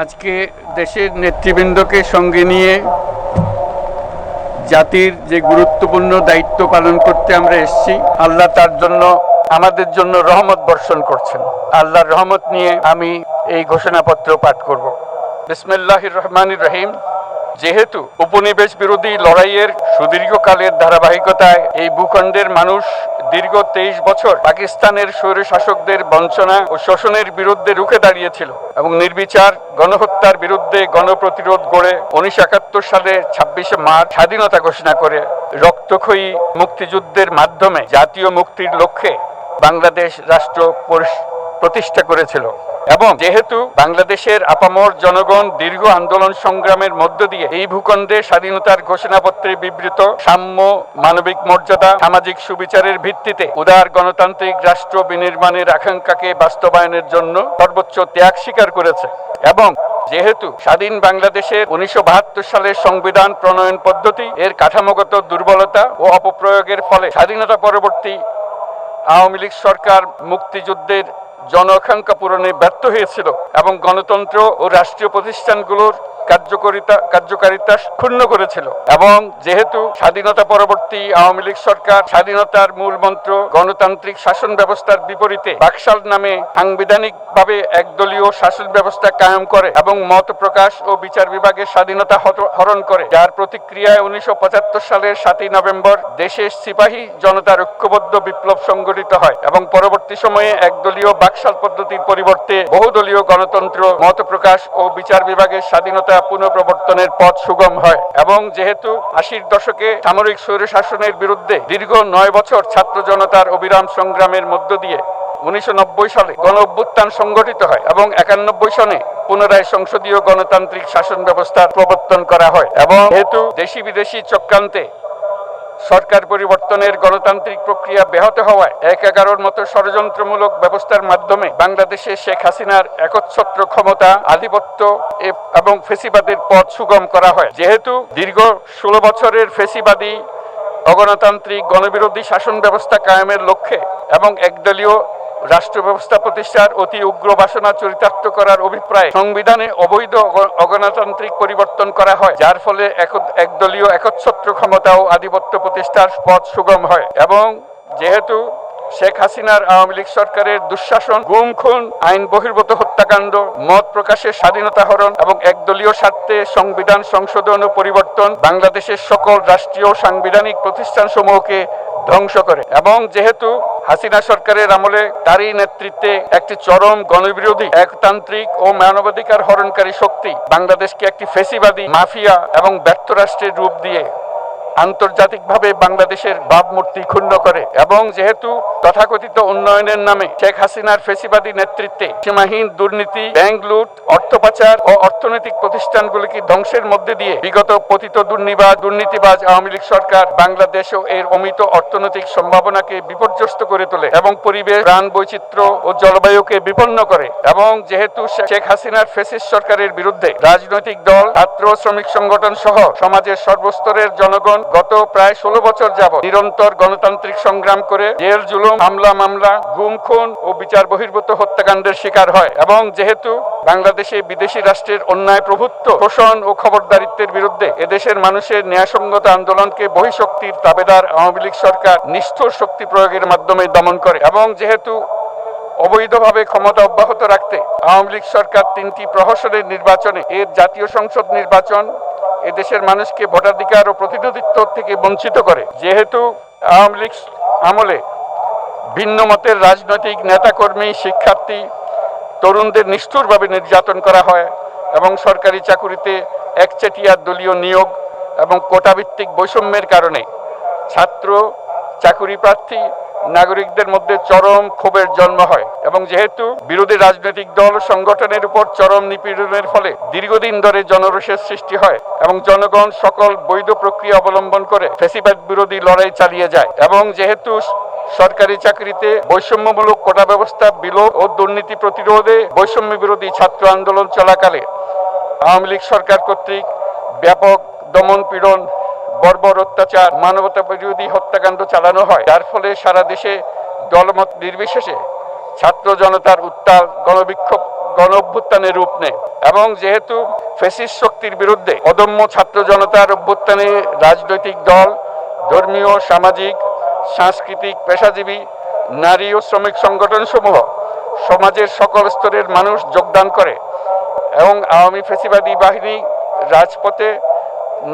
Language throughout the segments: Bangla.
আজকে দেশের নেতৃবৃন্দকে সঙ্গে নিয়ে জাতির যে গুরুত্বপূর্ণ দায়িত্ব পালন করতে আমরা এসেছি, আল্লাহ তার জন্য আমাদের জন্য রহমত বর্ষণ করছেন। আল্লাহর রহমত নিয়ে আমি এই ঘোষণাপত্র পাঠ করব। বিসমিল্লাহির রহমানির রহিম। যেহেতু উপনিবেশ বিরোধী লড়াইয়ের সুদীর্ঘকালের ধারাবাহিকতায় এই ভূখণ্ডের মানুষ দীর্ঘ 23 বছর পাকিস্তানের স্বৈরশাসকদের বঞ্চনা ও শোষণের বিরুদ্ধে রুখে দাঁড়িয়েছিল এবং নির্বিচার গণহত্যার বিরুদ্ধে গণপ্রতিরোধ গড়ে 1971 সালে 26শে মার্চ স্বাধীনতা ঘোষণা করে রক্তক্ষয়ী মুক্তিযুদ্ধের মাধ্যমে জাতীয় মুক্তির লক্ষ্যে বাংলাদেশ রাষ্ট্র প্রতিষ্ঠা করেছিল। এবং যেহেতু বাংলাদেশের আপামর জনগণ দীর্ঘ আন্দোলন সংগ্রামের মধ্য দিয়ে এই ভূখণ্ডে স্বাধীনতার ঘোষণাপত্রে বিবৃত সাম্য, মানবিক মর্যাদা, সামাজিক সুবিচারের ভিত্তিতে উদার গণতান্ত্রিক রাষ্ট্র বিনির্মাণের আকাঙ্ক্ষাকে বাস্তবায়নের জন্য সর্বোচ্চ ত্যাগ স্বীকার করেছে। এবং যেহেতু স্বাধীন বাংলাদেশের 1972 সালের সংবিধান প্রণয়ন পদ্ধতি এর কাঠামোগত দুর্বলতা ও অপপ্রয়োগের ফলে স্বাধীনতা পরবর্তী আওয়ামী লীগ সরকার মুক্তিযুদ্ধের জনআকাঙ্ক্ষা পূরণে ব্যর্থ হয়েছিল এবং গণতন্ত্র ও রাষ্ট্রীয় প্রতিষ্ঠানগুলোর কার্যকারিতা ক্ষুণ্ণ করেছিল। এবং যেহেতু স্বাধীনতা পরবর্তী আওয়ামী লীগ সরকার স্বাধীনতার মূল মন্ত্র গণতান্ত্রিক শাসন ব্যবস্থার বিপরীতে বাকশাল নামে সাংবিধানিকভাবে একদলীয় শাসন ব্যবস্থা কায়েম করে এবং মত প্রকাশ ও বিচার বিভাগের স্বাধীনতা হরণ করে, যার প্রতিক্রিয়ায় 1975 সালের 7ই নভেম্বর দেশের সিপাহী জনতার ঐক্যবদ্ধ বিপ্লব সংগঠিত হয় এবং পরবর্তী সময়ে একদলীয় বাকশাল পদ্ধতির পরিবর্তে বহুদলীয় গণতন্ত্র, মত প্রকাশ ও বিচার বিভাগের স্বাধীনতা পুনঃপ্রবর্তনের পথ সুগম হয়। এবং যেহেতু 80-র দশকে সামরিক স্বৈরশাসনের বিরুদ্ধে দীর্ঘ 9 বছর ছাত্র জনতার অবিরাম সংগ্রামের মধ্য দিয়ে 1990 সালে গণ অভ্যুত্থান সংগঠিত হয় এবং 91 সনে পুনরায় সংসদীয় গণতান্ত্রিক শাসন ব্যবস্থার প্রবর্তন করা হয়। এবং যেহেতু দেশি বিদেশি চক্রান্তে সরকার পরিবর্তনের গণতান্ত্রিক প্রক্রিয়া ব্যাহত হওয়ায় 1/11-র মতো ষড়যন্ত্রমূলক ব্যবস্থার মাধ্যমে বাংলাদেশে শেখ হাসিনার একচ্ছত্র ক্ষমতা, আধিপত্য এবং ফেসিবাদের পথ সুগম করা হয়। যেহেতু দীর্ঘ 16 বছরের ফেসিবাদী অগণতান্ত্রিক গণবিরোধী শাসন ব্যবস্থা কায়েমের লক্ষ্যে এবং একদলীয় রাষ্ট্র ব্যবস্থা প্রতিষ্ঠার অতি উগ্র বাসনা চরিতার্থ করার অভিপ্রায়ে সংবিধানে অবৈধ অগণতান্ত্রিক পরিবর্তন করা হয়, যার ফলে একদলীয় একচ্ছত্র ক্ষমতা ও আধিপত্য প্রতিষ্ঠার পথ সুগম হয়। এবং যেহেতু শেখ হাসিনার আওয়ামী লীগ সরকারের দুঃশাসন, গুম খুন, আইন বহির্ভূত হত্যাকাণ্ড, মত প্রকাশের স্বাধীনতা হরণ এবং একদলীয় স্বার্থে সংবিধান সংশোধন ও পরিবর্তন বাংলাদেশের সকল রাষ্ট্রীয় সাংবিধানিক প্রতিষ্ঠানসমূহকে ধ্বংস করে। এবং যেহেতু হাসিনা সরকারের আমলে তারই নেতৃত্বে একটি চরম গণবিরোধী একতান্ত্রিক ও মানবাধিকার হরণকারী শক্তি বাংলাদেশকে একটি ফেসিবাদী, মাফিয়া এবং ব্যর্থ রাষ্ট্রের রূপ দিয়ে আন্তর্জাতিকভাবে বাংলাদেশের ভাবমূর্তি ক্ষুণ্ণ করে। এবং যেহেতু তথাকথিত উন্নয়নের নামে শেখ হাসিনার ফেসিবাদী নেতৃত্বে সীমাহীন দুর্নীতি, ব্যাংক লুট, অর্থ পাচার ও অর্থনৈতিক প্রতিষ্ঠানগুলিকে ধ্বংসের মধ্যে দিয়ে বিগত পতিত দুর্নীতিবাজ আওয়ামী লীগ সরকার বাংলাদেশ ও এর অমিত অর্থনৈতিক সম্ভাবনাকে বিপর্যস্ত করে তোলে এবং পরিবেশ, প্রাণ বৈচিত্র্য ও জলবায়ুকে বিপন্ন করে। এবং যেহেতু শেখ হাসিনার ফ্যাসিস্ট সরকারের বিরুদ্ধে রাজনৈতিক দল, ছাত্র, শ্রমিক সংগঠন সহ সমাজের সর্বস্তরের জনগণ গত প্রায় 16 বছর যাবৎ নিরন্তর গণতান্ত্রিক সংগ্রাম করে জেল, জুলুম, মামলা, গুম খুন ও বিচার বহির্ভূত হত্যাকাণ্ডের শিকার হয়। এবং যেহেতু বাংলাদেশে বিদেশি রাষ্ট্রের অন্যায় প্রভুত্ব, শোষণ ও খবরদারিত্বের বিরুদ্ধে এদেশের মানুষের ন্যায়সঙ্গত আন্দোলনকে বহিঃশক্তির তাবেদার আওয়ামী লীগ সরকার নিষ্ঠুর শক্তি প্রয়োগের মাধ্যমে দমন করে। এবং যেহেতু অবৈধভাবে ক্ষমতা অব্যাহত রাখতে আওয়ামী লীগ সরকার 3টি প্রহসনের নির্বাচনে এর জাতীয় সংসদ নির্বাচন এদেশের মানুষকে ভোটাধিকার ও প্রতিনিধিত্ব থেকে বঞ্চিত করে। যেহেতু আওয়ামী লীগ আমলে ভিন্ন মতের রাজনৈতিক নেতাকর্মী, শিক্ষার্থী, তরুণদের নিষ্ঠুরভাবে নির্যাতন করা হয় এবং সরকারি চাকুরিতে একচেটিয়া দলীয় নিয়োগ এবং কোটাভিত্তিক বৈষম্যের কারণে ছাত্র, চাকুরি প্রার্থী, নাগরিকদের মধ্যে চরম ক্ষোভের জন্ম হয়। এবং যেহেতু বিরোধী রাজনৈতিক দল সংগঠনের উপর চরম নিপীড়নের ফলে দীর্ঘদিন ধরে জনরোষের সৃষ্টি হয় এবং জনগণ সকল বৈধ প্রক্রিয়া অবলম্বন করে ফ্যাসিবাদ বিরোধী লড়াই চালিয়ে যায়। এবং যেহেতু সরকারি চাকরিতে বৈষম্যমূলক কোটা ব্যবস্থা বিলোপ ও দুর্নীতি প্রতিরোধে বৈষম্য বিরোধী ছাত্র আন্দোলন চলাকালে আওয়ামী লীগ সরকার কর্তৃক ব্যাপক দমন পীড়ন, বর্বর অত্যাচার, মানবতা বিরোধী হত্যাকাণ্ড চালানো হয়, যার ফলে সারা দেশে দলমত নির্বিশেষে ছাত্র জনতার উত্তাল গণ অভ্যুত্থানের রূপ নেয় এবং যেহেতু ফ্যাসিস্ট শক্তির বিরুদ্ধে অদম্য ছাত্র জনতার অভ্যুত্থানে রাজনৈতিক দল, ধর্মীয়, সামাজিক, সাংস্কৃতিক, পেশাজীবী, নারী ও শ্রমিক সংগঠন সমূহ সমাজের সকল স্তরের মানুষ যোগদান করে এবং আওয়ামী ফ্যাসিবাদী বাহিনী রাজপথে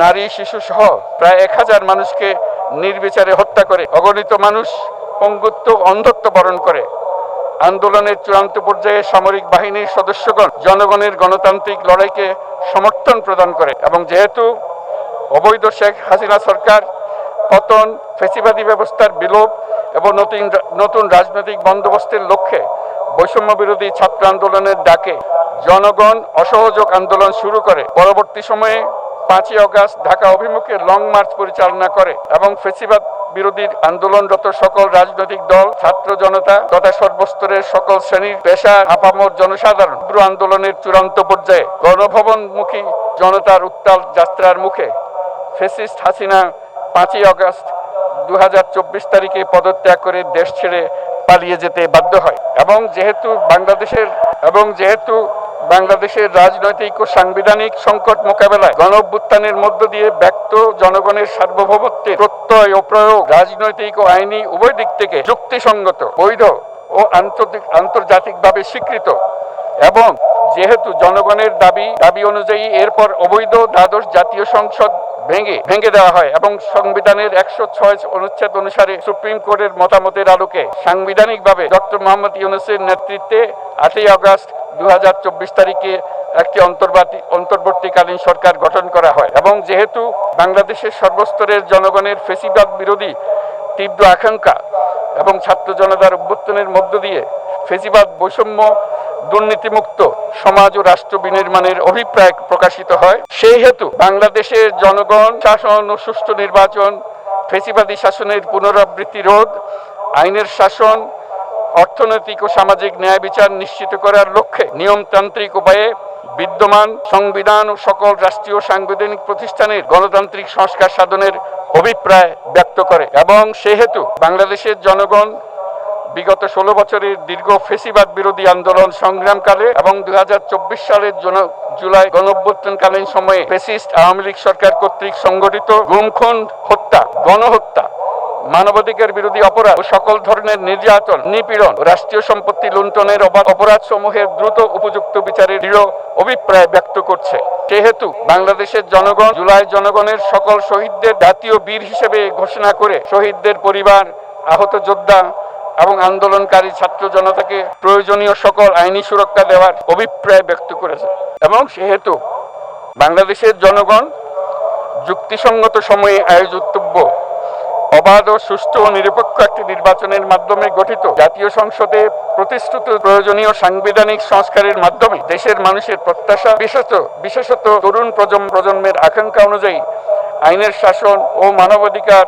নারী, শিশু সহ প্রায় 1000 মানুষকে নির্বিচারে হত্যা করে, অগণিত মানুষ পঙ্গুত্ব, অন্ধত্ব বরণ করে। আন্দোলনের চূড়ান্ত পর্যায়ে সামরিক বাহিনীর সদস্যগণ জনগণের গণতান্ত্রিক লড়াইকে সমর্থন প্রদান করে এবং যেহেতু অবৈধ শেখ হাসিনা সরকার পতন, ফ্যাসিবাদী ব্যবস্থার বিলোপ এবং নতুন রাজনৈতিক বন্দোবস্তের লক্ষ্যে বৈষম্য বিরোধী ছাত্র আন্দোলনের ডাকে জনগণ অসহযোগ আন্দোলন শুরু করে, পরবর্তী সময়ে 5ই আগস্ট ঢাকা অভিমুখে লং মার্চ পরিচালনা করে এবং ফ্যাসিবাদ বিরোধী আন্দোলনরত সকল রাজনৈতিক দল, ছাত্র জনতা তথা সর্বস্তরের সকল শ্রেণীর, পেশা, আপামর জনসাধারণ আন্দোলনের চূড়ান্ত পর্যায়ে গণভবনমুখী জনতার উত্তাল যাত্রার মুখে ফ্যাসিস্ট হাসিনা 5ই আগস্ট 2024 তারিখে পদত্যাগ করে দেশ ছেড়ে পালিয়ে যেতে বাধ্য হয় এবং যেহেতু বাংলাদেশের রাজনৈতিক ও সাংবিধানিক সংকট মোকাবেলায় গণ অভ্যুত্থানের মধ্য দিয়ে ব্যক্ত জনগণের সার্বভৌমত্বের প্রত্যয় ও প্রয়োগ রাজনৈতিক ও আইনি উভয় দিক থেকে যুক্তিসঙ্গত, বৈধ ও আন্তর্জাতিকভাবে স্বীকৃত এবং যেহেতু জনগণের দাবি অনুযায়ী এরপর অবৈধ দ্বাদশ জাতীয় সংসদ ভেঙে দেওয়া হয় এবং সংবিধানের 106 অনুচ্ছেদ অনুসারে সুপ্রিম কোর্টের মতামতের আলোকে সাংবিধানিকভাবে ডক্টর মোহাম্মদ ইউনূসের নেতৃত্বে 8ই আগস্ট 2024 তারিখে একটি অন্তর্বর্তীকালীন সরকার গঠন করা হয় এবং যেহেতু বাংলাদেশের সর্বস্তরের জনগণের ফ্যাসিবাদ বিরোধী তীব্র আকাঙ্ক্ষা এবং ছাত্র জনতার অভ্যুত্থানের মধ্য দিয়ে ফ্যাসিবাদ, বৈষম্য, দুর্নীতিমুক্ত সমাজ ও রাষ্ট্র বিনির্মাণের অভিপ্রায় প্রকাশিত হয়, সেই হেতু বাংলাদেশের জনগণ শাসন ও সুষ্ঠু নির্বাচন, ফ্যাসিবাদী শাসনের পুনরাবৃত্তি রোধ, আইনের শাসন, অর্থনৈতিক ও সামাজিক ন্যায় বিচার নিশ্চিত করার লক্ষ্যে নিয়মতান্ত্রিক উপায়ে বিদ্যমান সংবিধান ও সকল রাষ্ট্রীয় সাংবিধানিক প্রতিষ্ঠানের গণতান্ত্রিক সংস্কার সাধনের অভিপ্রায় ব্যক্ত করে এবং সেহেতু বাংলাদেশের জনগণ বিগত 16 বছরের দীর্ঘ ফ্যাসিবাদ বিরোধী আন্দোলন সংগ্রামকালে এবং 2024 সালের জুলাই গণঅভ্যুত্থানকালীন সময়ে ফ্যাসিস্ট আওয়ামী লীগ সরকার কর্তৃক সংগঠিত গুম, খুন, হত্যা, গণহত্যা, মানবাধিকার বিরোধী অপরাধ ও সকল ধরনের নির্যাতন, নিপীড়ন ও রাষ্ট্রীয় সম্পত্তি লুণ্ঠনের অপরাধ সমূহের দ্রুত উপযুক্ত বিচারের দৃঢ় অভিপ্রায় ব্যক্ত করছে। সেহেতু বাংলাদেশের জনগণ জুলাই জনগণের সকল শহীদদের জাতীয় বীর হিসেবে ঘোষণা করে শহীদদের পরিবার, আহত যোদ্ধা এবং আন্দোলনকারী ছাত্র জনতাকে প্রয়োজনীয় সকল আইনি সুরক্ষা দেওয়ার অভিপ্রায় ব্যক্ত করেছে এবং সেহেতু বাংলাদেশের জনগণ যুক্তিসঙ্গত সময়ে আয়োজিতব্য অবাধ ও সুষ্ঠু ও নিরপেক্ষ একটি নির্বাচনের মাধ্যমে গঠিত জাতীয় সংসদে প্রতিশ্রুত প্রয়োজনীয় সাংবিধানিক সংস্কারের মাধ্যমে দেশের মানুষের প্রত্যাশা, বিশেষত তরুণ প্রজন্মের আকাঙ্ক্ষা অনুযায়ী আইনের শাসন ও মানবাধিকার,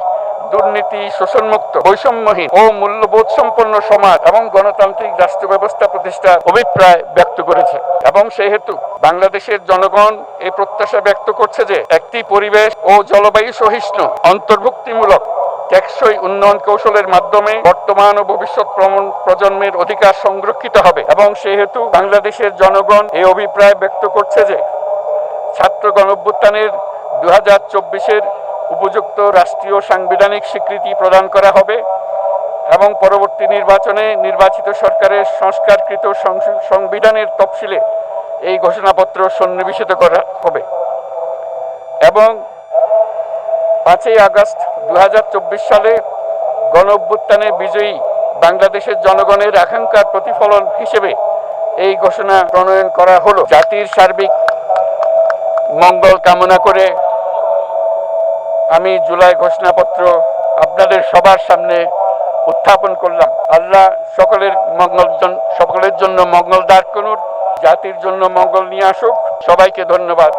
দুর্নীতি, শোষণমুক্ত, বৈষম্যহীন ও মূল্যবোধ সম্পন্ন সমাজ এবং গণতান্ত্রিক রাষ্ট্র ব্যবস্থা প্রতিষ্ঠার অভিপ্রায় ব্যক্ত করেছে এবং সেহেতু বাংলাদেশের জনগণ এই প্রত্যাশা ব্যক্ত করছে যে একটি পরিবেশ ও জলবায়ু সহিষ্ণু, অন্তর্ভুক্তিমূলক, টেকসই উন্নয়ন কৌশলের মাধ্যমে বর্তমান ও ভবিষ্যৎ প্রজন্মের অধিকার সংরক্ষিত হবে এবং সেহেতু বাংলাদেশের জনগণ এই অভিপ্রায় ব্যক্ত করছে যে ছাত্র গণঅভ্যুত্থানের 2024-এর উপযুক্ত রাষ্ট্রীয় সাংবিধানিক স্বীকৃতি প্রদান করা হবে এবং পরবর্তী নির্বাচনে নির্বাচিত সরকারের সংস্কারকৃত সংবিধানের তফসিলে এই ঘোষণাপত্র সন্নিবেশিত করা হবে এবং 5ই আগস্ট 2024 সালে গণঅভ্যুত্থানে বিজয়ী বাংলাদেশের জনগণের আকাঙ্ক্ষার প্রতিফলন হিসেবে এই ঘোষণা প্রণয়ন করা হলো। জাতির সার্বিক মঙ্গল কামনা করে আমি জুলাই ঘোষণাপত্র আপনাদের সবার সামনে উত্থাপন করলাম। আল্লাহ সকলের জন্য মঙ্গল দান করুন, জাতির জন্য মঙ্গল নিয়ে আসুক। সবাইকে ধন্যবাদ।